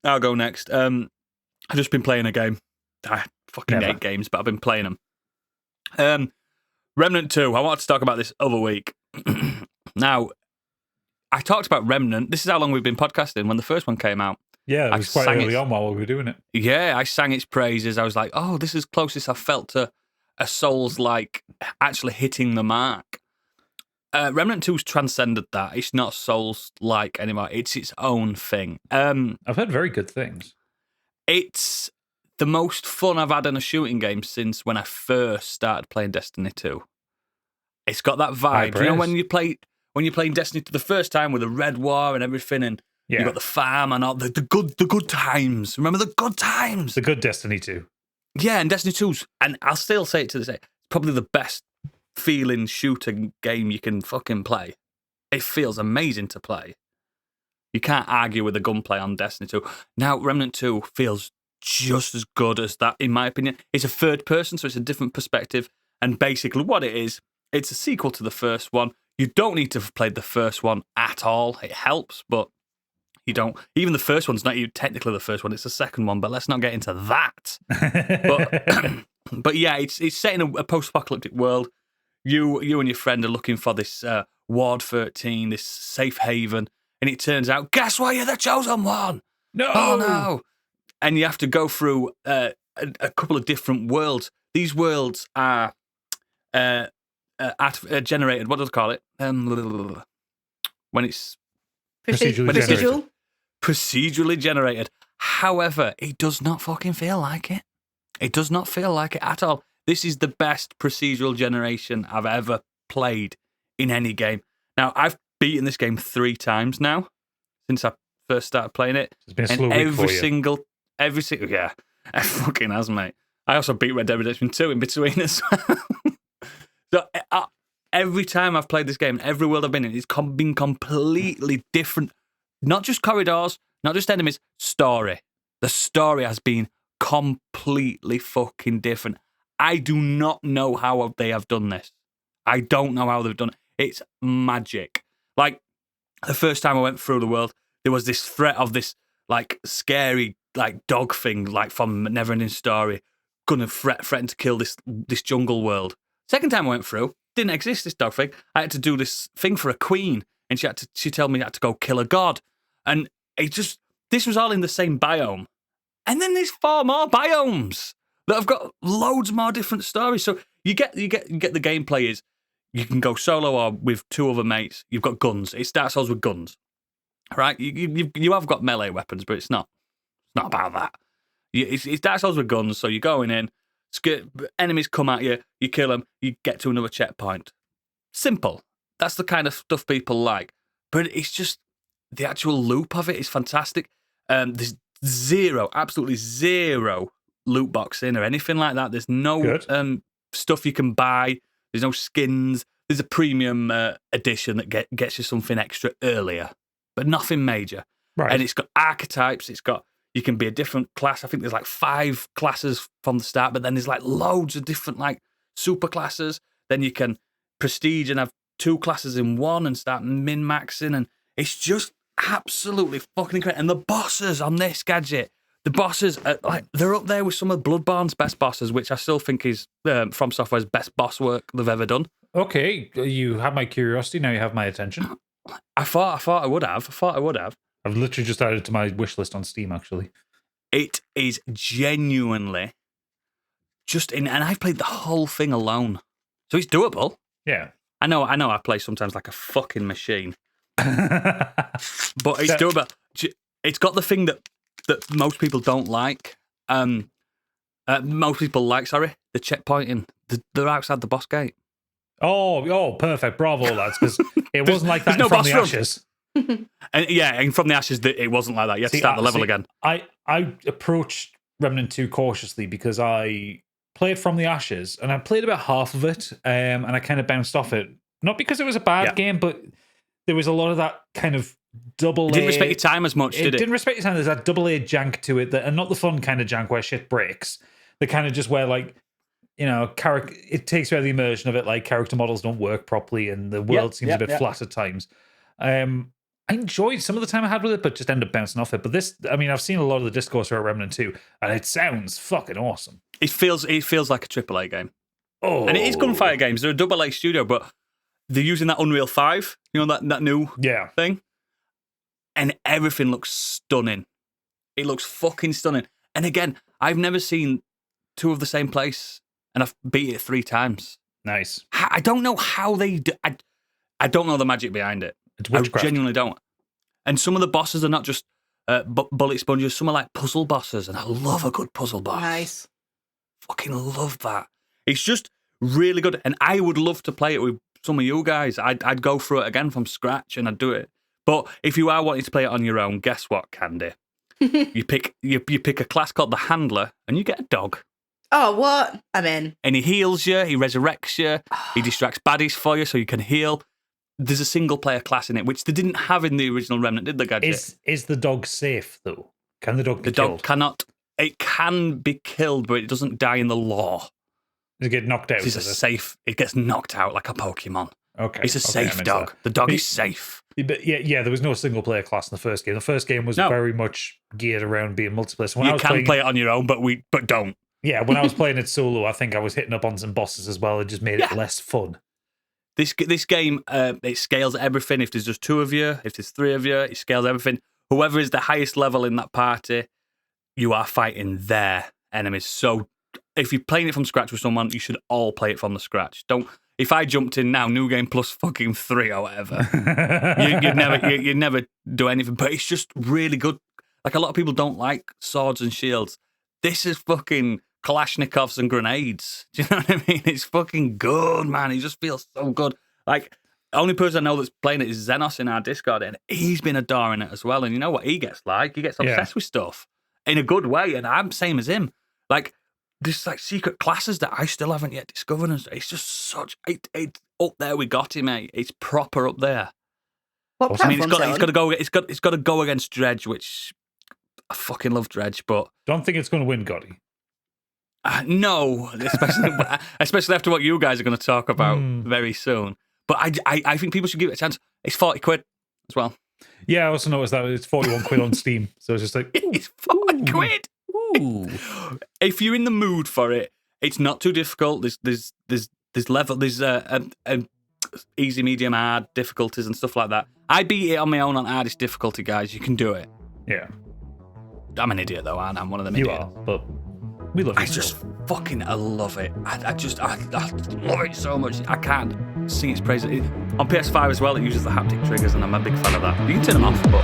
I'll go next. I've just been playing a game. I fucking hate games, but I've been playing them. Remnant 2. I wanted to talk about this other week. Now, I talked about Remnant. This is how long we've been podcasting. When the first one came out, yeah, it was quite early on while we were doing it. Yeah, I sang its praises. I was like, oh, this is closest I've felt to a Souls-like actually hitting the mark. Remnant 2's transcended that. It's not Souls-like anymore. It's its own thing. I've heard very good things. It's the most fun I've had in a shooting game since when I first started playing Destiny 2. It's got that vibe. You know, when you're playing Destiny 2 the first time with the Red War and everything, and you've got the farm and all the good times. Remember the good times? The good Destiny 2. Yeah, and Destiny 2's, and I'll still say it to this day, probably the best feeling shooter game you can fucking play. It feels amazing to play. You can't argue with the gunplay on Destiny 2. Now, Remnant 2 feels just as good as that, in my opinion. It's a third person, so it's a different perspective. And basically what it is, it's a sequel to the first one. You don't need to have played the first one at all. It helps, but you don't. Even the first one's not even technically the first one. It's the second one, but let's not get into that. But yeah, it's set in a post-apocalyptic world. You and your friend are looking for this Ward 13, this safe haven, and it turns out, guess what? You're the chosen one. No. Oh, no. And you have to go through a couple of different worlds. These worlds are generated. What do they call it? When it's procedurally generated. However, it does not fucking feel like it. It does not feel like it at all. This is the best procedural generation I've ever played in any game. Now, I've beaten this game 3 times now since I first started playing it. It's been a slow week for you. Every single, yeah, it fucking has, mate. I also beat Red Dead Redemption 2 in between as well. So every time I've played this game, every world I've been in, it's been completely different. Not just corridors, not just enemies, story. The story has been completely fucking different. I do not know how they have done this. I don't know how they've done it. It's magic. Like, the first time I went through the world, there was this threat of this, like, scary, like, dog thing, like, from Neverending Story, gonna threaten to kill this jungle world. Second time I went through, didn't exist, this dog thing. I had to do this thing for a queen, and she told me I had to go kill a god. And this was all in the same biome. And then there's 4 more biomes that have got loads more different stories. So you get the gameplay is you can go solo or with 2 other mates. You've got guns. It starts off with guns, right? You have got melee weapons, but it's not about that. It starts off with guns. So you're going in, enemies come at you, you kill them, you get to another checkpoint. Simple. That's the kind of stuff people like. But it's just the actual loop of it is fantastic. There's absolutely zero loot boxing or anything like that. There's no stuff you can buy. There's no skins. There's a premium edition that gets you something extra earlier, but nothing major. Right. And it's got archetypes. You can be a different class. I think there's like 5 classes from the start, but then there's like loads of different like super classes. Then you can prestige and have 2 classes in one and start min-maxing. And it's just absolutely fucking incredible. And the bosses on this gadget, the bosses are like, they're up there with some of Bloodborne's best bosses, which I still think is From Software's best boss work they've ever done. Okay, you have my curiosity, now you have my attention. I thought I would have. I've literally just added it to my wish list on Steam, actually. It is genuinely and I've played the whole thing alone. So it's doable. Yeah. I know I play sometimes like a fucking machine. But it's doable. It's got the thing that most people don't like. Most people like, the checkpointing. They're outside the boss gate. Oh, perfect. Bravo, lads. Because it wasn't like that in From the Ashes. And From the Ashes, it wasn't like that. You had to start the level again. I approached Remnant 2 cautiously because I played From the Ashes, and I played about half of it, and I kind of bounced off it. Not because it was a bad game, but there was a lot of that kind of double A. It didn't respect your time as much, did it? It didn't respect your time. There's that double A jank to it, and not the fun kind of jank where shit breaks. The kind of just where, like, you know, it takes away the immersion of it, like character models don't work properly and the world seems a bit flat at times. And I enjoyed some of the time I had with it, but just ended up bouncing off it. But this, I mean, I've seen a lot of the discourse about Remnant 2, and it sounds fucking awesome. It feels like a AAA game. Oh, and it is Gunfire Games. They're a AA studio, but they're using that Unreal 5, that new thing. And everything looks stunning. It looks fucking stunning. And again, I've never seen two of the same place, and I've beat it 3 times. Nice. I don't know how they do. I don't know the magic behind it. I genuinely don't. And some of the bosses are not just bullet sponges. Some are like puzzle bosses, and I love a good puzzle boss. Nice. Fucking love that. It's just really good, and I would love to play it with some of you guys. I'd go through it again from scratch, and I'd do it. But if you are wanting to play it on your own, guess what, Candy? you pick a class called the Handler, and you get a dog. Oh, what? I'm in. And he heals you, he resurrects you, he distracts baddies for you so you can heal. There's a single-player class in it, which they didn't have in the original Remnant, did they, Gadget? Is the dog safe, though? Can the dog be killed? The dog cannot. It can be killed, but it doesn't die in the lore. Does it get knocked out? It gets knocked out like a Pokemon. Okay. It's a safe dog. The dog is safe. But yeah, there was no single-player class in the first game. The first game was very much geared around being multiplayer. So you can play it on your own, but don't. Yeah, when I was playing it solo, I think I was hitting up on some bosses as well. It just made it less fun. This game, it scales everything. If there's just 2 of you, if there's 3 of you, it scales everything. Whoever is the highest level in that party, you are fighting their enemies. So if you're playing it from scratch with someone, you should all play it from the scratch. Don't. If I jumped in now, new game plus fucking 3 or whatever, you'd never do anything. But it's just really good. Like, a lot of people don't like swords and shields. This is fucking Kalashnikovs and grenades. Do you know what I mean? It's fucking good, man. It just feels so good. Like, the only person I know that's playing it is Xenos in our Discord, and he's been adoring it as well. And you know what he gets like? He gets obsessed with stuff in a good way, and I'm same as him. Like, there's like secret classes that I still haven't yet discovered. And it's just such... It's up there with Gotti, mate. It's proper up there. What platform? It's got to go against Dredge, which I fucking love Dredge, but don't think it's going to win Gotti. No, especially after what you guys are going to talk about very soon. But I think people should give it a chance. It's 40 quid as well. Yeah, I also noticed that it's 41 quid on Steam. So it's just like... It's 40 quid! Ooh. If you're in the mood for it, it's not too difficult. There's easy, medium, hard difficulties and stuff like that. I beat it on my own on hardest difficulty, guys. You can do it. Yeah. I'm an idiot though, aren't I? I'm one of them you idiots. You are, but we love it. I love it. I love it so much. I can't sing its praises. On PS5 as well, it uses the haptic triggers, and I'm a big fan of that. You can turn them off, but